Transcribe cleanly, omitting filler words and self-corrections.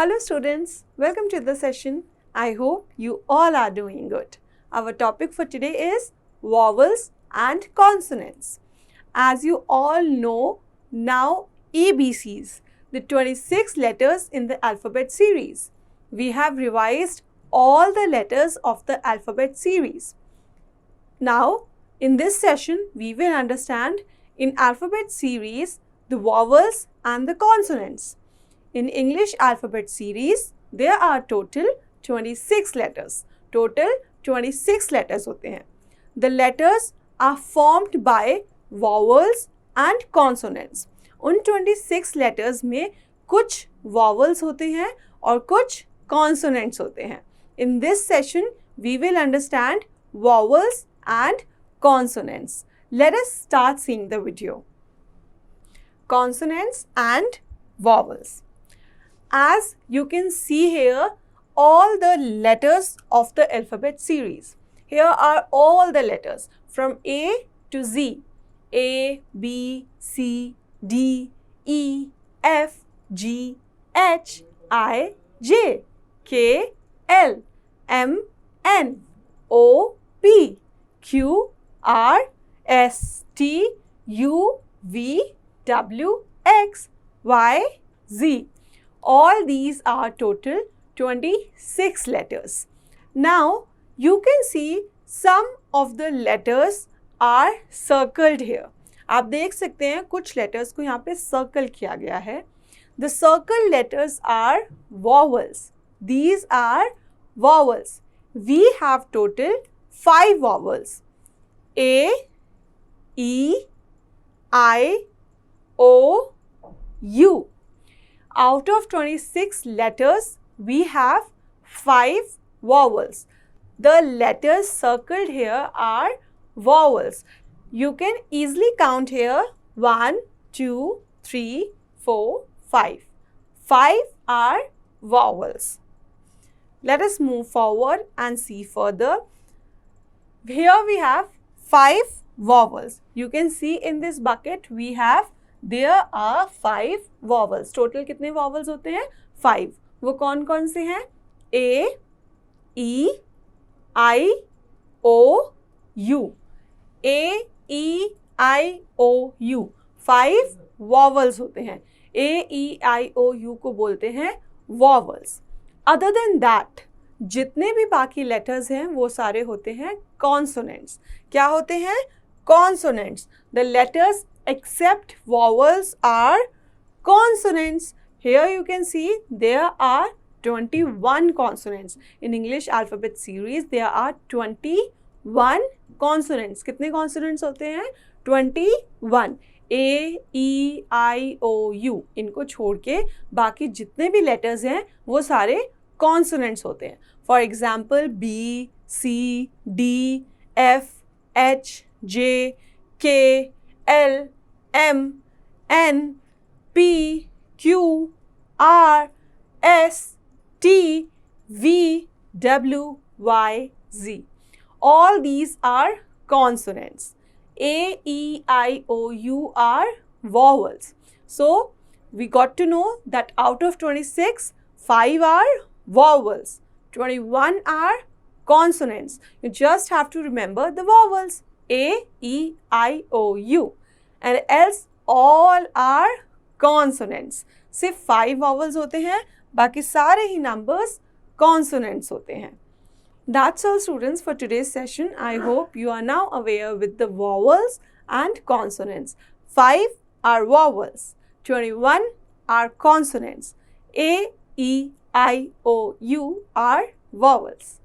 Hello students, welcome to the session. I hope you all are doing good. Our topic for today is vowels and consonants. As you all know, now ABCs, the 26 letters in the alphabet series. We have revised all the letters of the alphabet series. Now, in this session, we will understand in alphabet series the vowels and the consonants. In English alphabet series, there are total 26 letters. Total 26 letters होते हैं. The letters are formed by vowels and consonants. उन 26 letters में कुछ vowels होते हैं और कुछ consonants होते हैं. In this session, we will understand vowels and consonants. Let us start seeing the video. Consonants and vowels. As you can see here, all the letters of the alphabet series. Here are all the letters from A to Z. A, B, C, D, E, F, G, H, I, J, K, L, M, N, O, P, Q, R, S, T, U, V, W, X, Y, Z. All these are total 26 letters. Now, you can see some of the letters are circled here. आप देख सकते हैं कुछ letters को यहाँ पे circle किया गया है. The circle letters are vowels. These are vowels. We have total 5 vowels. A, E, I, O, U. Out of 26 letters, we have 5 vowels. The letters circled here are vowels. You can easily count here 1, 2, 3, 4, 5. 5 are vowels. Let us move forward and see further. Here we have 5 vowels. You can see in this bucket there are 5 vowels. Total कितने vowels होते हैं? 5. वो कौन कौन से हैं? A, E, I, O, U. A, E, I, O, U. 5 vowels होते हैं. A, E, I, O, U को बोलते हैं vowels. Other than that, जितने भी बाकी letters हैं वो सारे होते हैं consonants. क्या होते हैं? Consonants. The letters except vowels are consonants. Here you can see there are 21 consonants. In English alphabet series, there are 21 consonants. कितने consonants होते हैं? 21. A, E, I, O, U. इनको छोड़ के बाकी जितने भी letters हैं वो सारे consonants होते हैं. For example, B, C, D, F, H, J, K, L, M, N, P, Q, R, S, T, V, W, Y, Z. All these are consonants. A, E, I, O, U are vowels. So, we got to know that out of 26, 5 are vowels. 21 are consonants. You just have to remember the vowels. A, E, I, O, U. And else all are consonants. सिर्फ 5 vowels होते हैं, बाकी सारे ही numbers consonants होते हैं. That's all students for today's session. I hope you are now aware with the vowels and consonants. 5 are vowels. 21 are consonants. A, E, I, O, U are vowels.